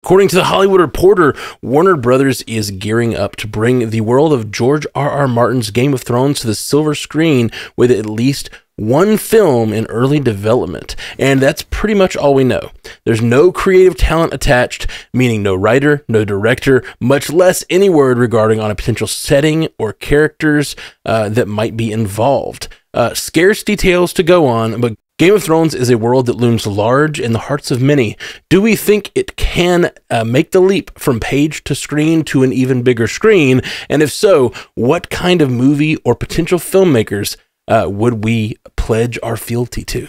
According to the Hollywood Reporter, Warner Brothers is gearing up to bring the world of George R.R. Martin's Game of Thrones to the silver screen with at least one film in early development. And that's pretty much all we know. There's no creative talent attached, meaning no writer, no director, much less any word regarding on a potential setting or characters that might be involved. Scarce details to go on, but Game of Thrones is a world that looms large in the hearts of many. Do we think it can make the leap from page to screen to an even bigger screen? And if so, what kind of movie or potential filmmakers would we pledge our fealty to?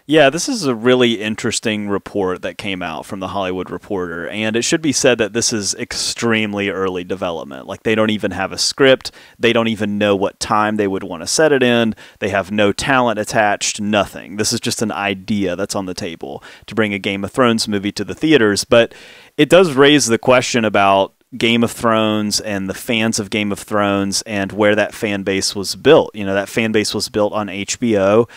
Yeah, this is a really interesting report that came out from the Hollywood Reporter, and it should be said that this is extremely early development. Like, they don't even have a script, they don't even know what time they would want to set it in, they have no talent attached, nothing. This is just an idea that's on the table to bring a Game of Thrones movie to the theaters, but it does raise the question about Game of Thrones and the fans of Game of Thrones and where that fan base was built. You know, that fan base was built on HBO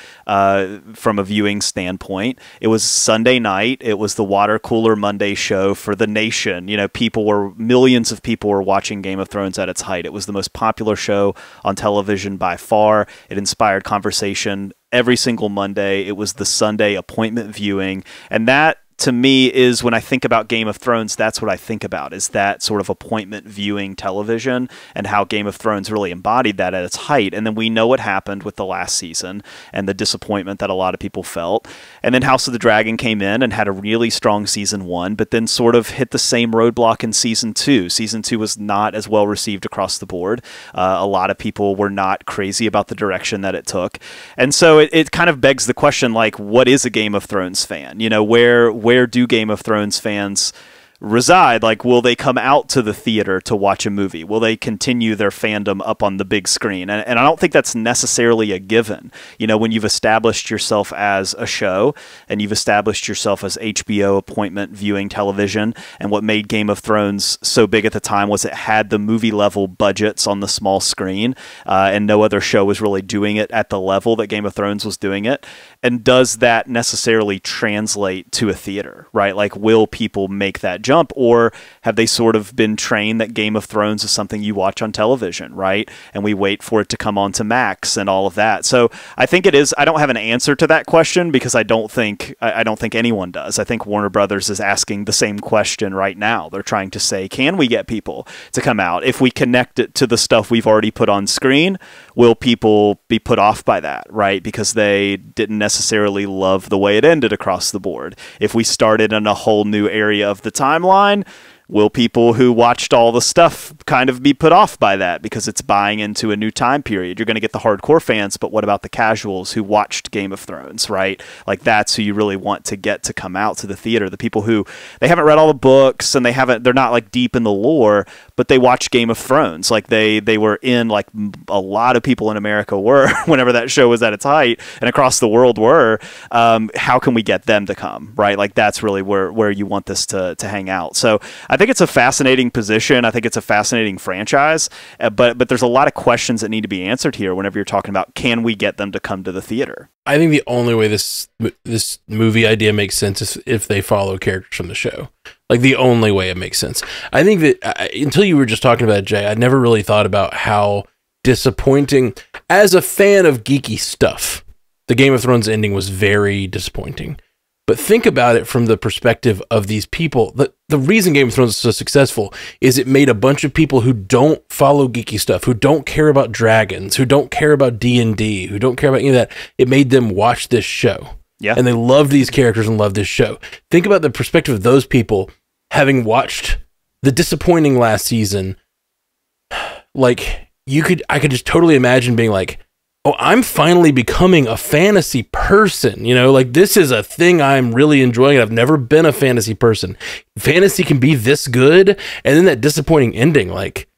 from a viewing standpoint. It was Sunday night. It was the water cooler Monday show for the nation. You know, millions of people were watching Game of Thrones at its height. It was the most popular show on television by far. It inspired conversation every single Monday. It was the Sunday appointment viewing, and that, to me, is when I think about Game of Thrones, that's what I think about, is that sort of appointment viewing television and how Game of Thrones really embodied that at its height. And then we know what happened with the last season and the disappointment that a lot of people felt. And then House of the Dragon came in and had a really strong season 1, but then sort of hit the same roadblock in season 2. Season 2 was not as well received across the board. A lot of people were not crazy about the direction that it took. And so it kind of begs the question, like, what is a Game of Thrones fan? You know, where do Game of Thrones fans reside? Like, will they come out to the theater to watch a movie? Will they continue their fandom up on the big screen? And I don't think that's necessarily a given. You know, when you've established yourself as a show and you've established yourself as HBO appointment viewing television, and what made Game of Thrones so big at the time was it had the movie level budgets on the small screen, and no other show was really doing it at the level that Game of Thrones was doing it. And does that necessarily translate to a theater, right? Like, will people make that jump, or have they sort of been trained that Game of Thrones is something you watch on television, right? And we wait for it to come on to Max and all of that. So I think it is. I don't have an answer to that question because I don't think anyone does. I think Warner Brothers is asking the same question right now. They're trying to say, can we get people to come out? If we connect it to the stuff we've already put on screen, will people be put off by that, right? Because they didn't necessarily love the way it ended across the board. If we started in a whole new area of the timeline, will people who watched all the stuff kind of be put off by that because it's buying into a new time period? You're going to get the hardcore fans, but what about the casuals who watched Game of Thrones, right? Like, that's who you really want to get to come out to the theater. The people who, they haven't read all the books and they're not like deep in the lore, but they watch Game of Thrones. Like, they were in, like a lot of people in America were whenever that show was at its height, and across the world were. How can we get them to come, right? Like, that's really where you want this to hang out. So I think it's a fascinating position. I think it's a fascinating franchise, but there's a lot of questions that need to be answered here whenever you're talking about, can we get them to come to the theater? I think the only way this movie idea makes sense is if they follow characters from the show. Like, the only way it makes sense. I think that until you were just talking about it, Jay, I never really thought about how disappointing, as a fan of geeky stuff, the Game of Thrones ending was very disappointing. But think about it from the perspective of these people. The reason Game of Thrones is so successful is it made a bunch of people who don't follow geeky stuff, who don't care about dragons, who don't care about D&D, who don't care about any of that. It made them watch this show. Yeah. And they loved these characters and loved this show. Think about the perspective of those people having watched the disappointing last season. Like, I could just totally imagine being like, oh, I'm finally becoming a fantasy person. You know, like, this is a thing I'm really enjoying. I've never been a fantasy person. Fantasy can be this good. And then that disappointing ending, like,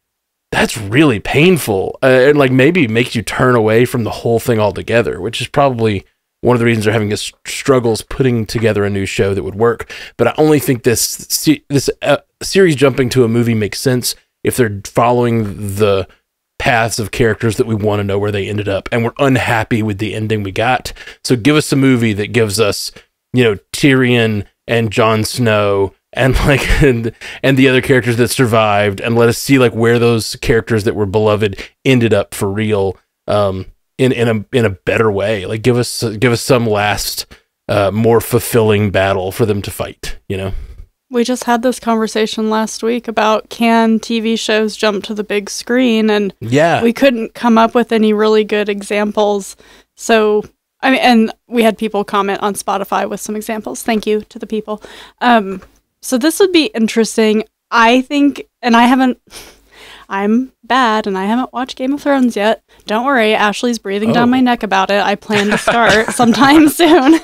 that's really painful. And like, maybe makes you turn away from the whole thing altogether, which is probably one of the reasons they're having struggles putting together a new show that would work. But I only think this series jumping to a movie makes sense if they're following the paths of characters that we want to know where they ended up, and we're unhappy with the ending we got. So give us a movie that gives us, you know, Tyrion and Jon Snow and like and the other characters that survived, and let us see like where those characters that were beloved ended up for real, in a better way. Like give us some last more fulfilling battle for them to fight, you know. We just had this conversation last week about can TV shows jump to the big screen, and we couldn't come up with any really good examples. So I mean, and we had people comment on Spotify with some examples. Thank you to the people. So this would be interesting. I think, and I'm bad and I haven't watched Game of Thrones yet. Don't worry, Ashley's breathing down my neck about it. I plan to start sometime soon.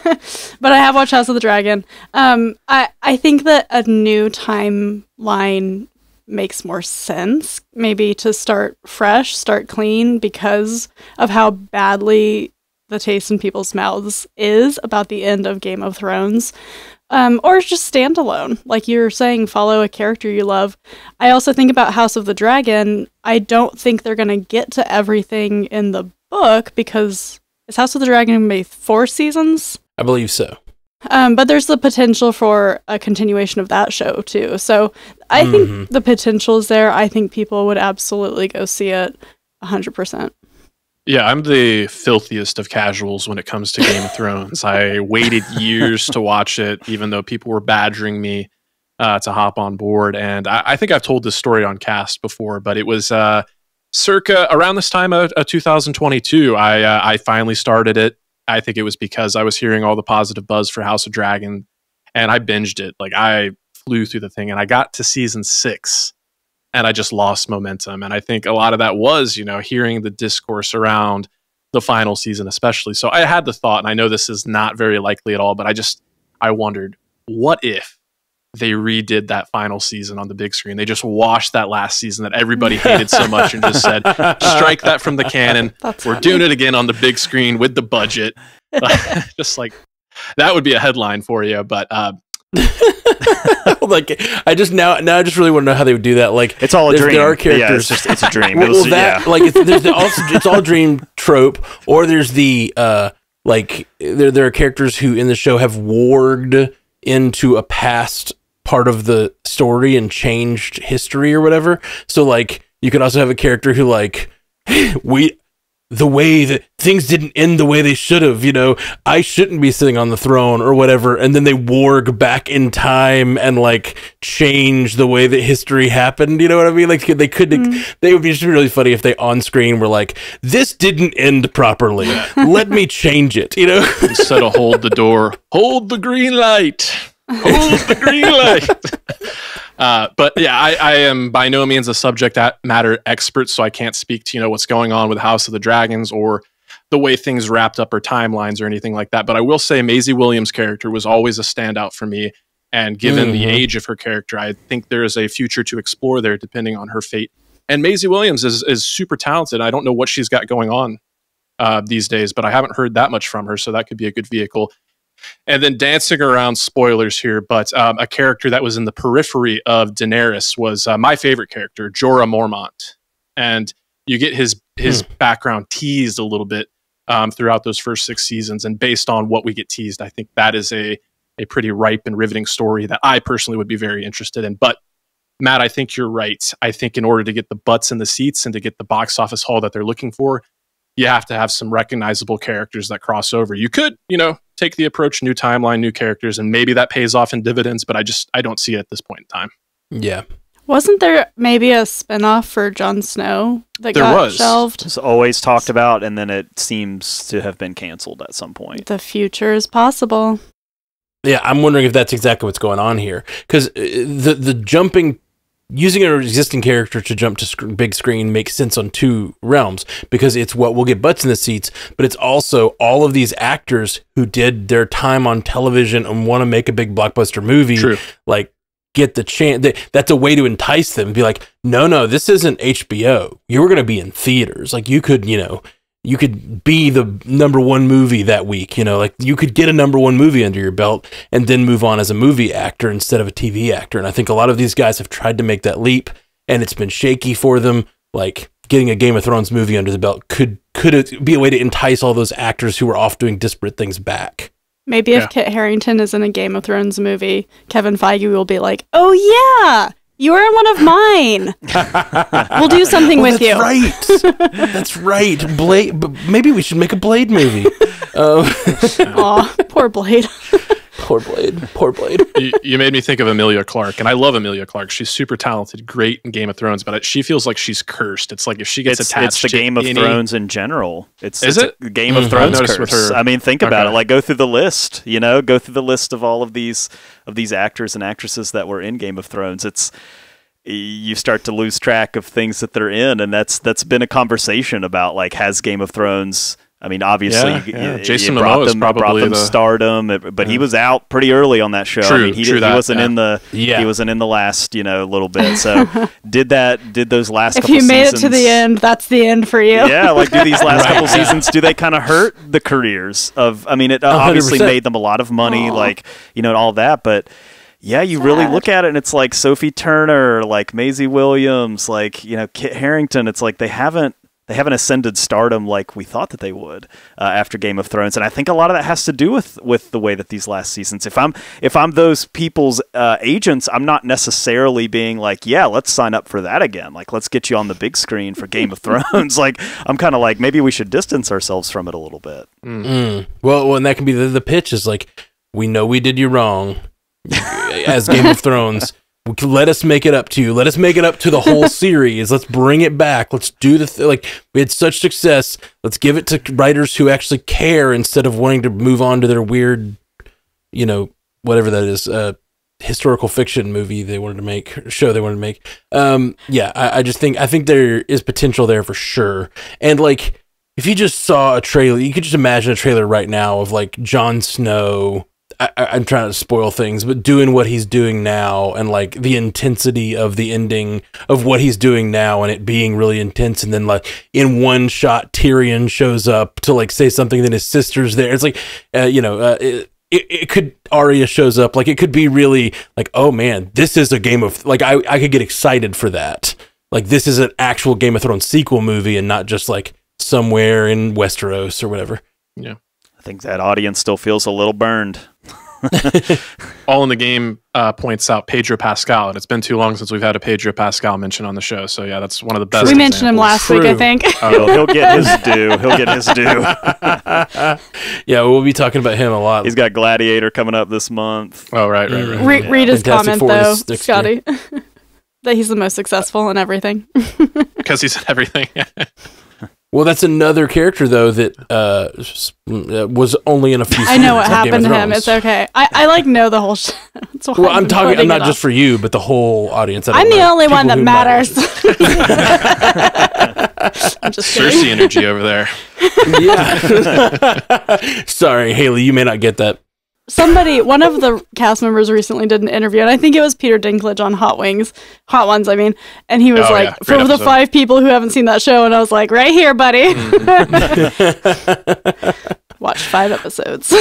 But I have watched House of the Dragon. I think that a new timeline makes more sense, maybe to start fresh, start clean, because of how badly the taste in people's mouths is about the end of Game of Thrones. Or just standalone, like you're saying, follow a character you love. I also think about House of the Dragon. I don't think they're going to get to everything in the book, because is House of the Dragon going to be 4 seasons? I believe so. But there's the potential for a continuation of that show too. So I think the potential is there. I think people would absolutely go see it 100%. Yeah, I'm the filthiest of casuals when it comes to Game of Thrones. I waited years to watch it, even though people were badgering me to hop on board. And I think I've told this story on Cast before, but it was circa around this time of 2022. I finally started it. I think it was because I was hearing all the positive buzz for House of Dragon, and I binged it. Like, I flew through the thing, and I got to season 6. And I just lost momentum. And I think a lot of that was, you know, hearing the discourse around the final season, especially. So I had the thought, and I know this is not very likely at all, but I wondered, what if they redid that final season on the big screen? They just washed that last season that everybody hated so much and just said, strike that from the canon. We're doing it again on the big screen with the budget. Just like, that would be a headline for you. But like I just really want to know how they would do that. Like, it's all a dream. There are characters. Yeah, it's a dream. Like it's all dream trope. Or there's the like there are characters who in the show have warged into a past part of the story and changed history or whatever. So like you could also have a character who like the way that things didn't end the way they should have, you know, I shouldn't be sitting on the throne or whatever. And then they warg back in time and like change the way that history happened. You know what I mean? Like they would be just really funny if they on screen were like, this didn't end properly. Let me change it, you know? Instead of hold the door, hold the green light. Hold the green light. But yeah, I am by no means a subject matter expert, so I can't speak to, you know, what's going on with House of the Dragons or the way things wrapped up or timelines or anything like that. But I will say Maisie Williams' character was always a standout for me. And given the age of her character, I think there is a future to explore there depending on her fate. And Maisie Williams is super talented. I don't know what she's got going on these days, but I haven't heard that much from her, so that could be a good vehicle. And then dancing around spoilers here, but a character that was in the periphery of Daenerys was my favorite character, Jorah Mormont. And you get his background teased a little bit throughout those first 6 seasons. And based on what we get teased, I think that is a pretty ripe and riveting story that I personally would be very interested in. But Matt, I think you're right. I think in order to get the butts in the seats and to get the box office haul that they're looking for, you have to have some recognizable characters that cross over. You could, you know, take the approach, new timeline, new characters, and maybe that pays off in dividends, but I don't see it at this point in time. Yeah. Wasn't there maybe a spinoff for Jon Snow that got shelved? It's always talked about, and then it seems to have been canceled at some point. The future is possible. Yeah, I'm wondering if that's exactly what's going on here. Because the jumping, using an existing character to jump to big screen makes sense on 2 realms, because it's what will get butts in the seats, but it's also all of these actors who did their time on television and want to make a big blockbuster movie. True. Like, get the chance. That's a way to entice them. Be like, no, this isn't HBO. You were going to be in theaters. Like, you could, you know, you could be the #1 movie that week, you know, like you could get a #1 movie under your belt and then move on as a movie actor instead of a TV actor. And I think a lot of these guys have tried to make that leap, and it's been shaky for them. Like, getting a Game of Thrones movie under the belt could be a way to entice all those actors who were off doing disparate things back. Maybe if Kit Harington is in a Game of Thrones movie, Kevin Feige will be like, "Oh yeah, you are in one of mine. We'll do something with you." Right. That's right. Blade. Maybe we should make a Blade movie. Aw, poor Blade. Poor Blade. Poor Blade. You made me think of Emilia Clarke, and I love Emilia Clarke. She's super talented, great in Game of Thrones, but she feels like she's cursed. It's like if she gets attached, it's the to Game of Thrones in general. Is it a Game of Thrones curse? With her. I mean, think about it. Like, go through the list. Go through the list of all of these actors and actresses that were in Game of Thrones. You start to lose track of things that they're in, and that's been a conversation about, like, has Game of Thrones. I mean, obviously, Jason Momoa is probably brought them stardom, but he was out pretty early on that show. True, I mean, he wasn't in the he wasn't in the last little bit. So did those last couple seasons? If you made it to the end, that's the end for you. Yeah, like do these last couple seasons, do they kind of hurt the careers of? I mean, it obviously 100%. made them a lot of money, like and all that, but. Yeah, you really look at it, and it's like Sophie Turner, like Maisie Williams, like Kit Harington. It's like they haven't ascended stardom like we thought that they would after Game of Thrones, and I think a lot of that has to do with the way that these last seasons. If I'm those people's agents, I'm not necessarily being like, yeah, let's sign up for that again. Like, let's get you on the big screen for Game of Thrones. Like, I'm kind of like, maybe we should distance ourselves from it a little bit. Well, and that can be the pitch is like, we know we did you wrong. As Game of Thrones, let us make it up to you. Let us make it up to the whole series. Let's bring it back. Let's do like we had such success. Let's give it to writers who actually care instead of wanting to move on to their weird, whatever that is, historical fiction movie they wanted to make, show they wanted to make. I think there is potential there for sure. And like, if you just saw a trailer, you could just imagine a trailer right now of like Jon Snow. I'm trying to spoil things, but doing what he's doing now and like the intensity of the ending of what he's doing now and it being really intense. And then like in one shot, Tyrion shows up to like say something, then his sister's there. It's like, it could, Arya shows up. Like it could be really like, oh man, this is a Game of, like I could get excited for that. Like this is an actual Game of Thrones sequel movie and not just like somewhere in Westeros or whatever. Yeah. I think that audience still feels a little burned. All in the Game points out Pedro Pascal, and it's been too long since we've had a Pedro Pascal mention on the show. So yeah, that's one of the best. We mentioned him last week, I think. He'll get his due. He'll get his due. Yeah, we'll be talking about him a lot. He's got Gladiator coming up this month. Oh, right. Read his comment though, Scotty. That he's the most successful in everything. Because he's in everything. Well, that's another character, though, that was only in a few seasons. I know what happened to him. It's okay. I like know the whole shit. Well, I'm not just for you, but the whole audience. I'm the only one that matters. I'm just kidding. Cersei energy over there. Yeah. Sorry, Haley, you may not get that. One of the cast members recently did an interview, and I think it was Peter Dinklage on Hot Ones, I mean, and he was like, for the 5 people who haven't seen that show, and I was like, right here, buddy. Watched 5 episodes.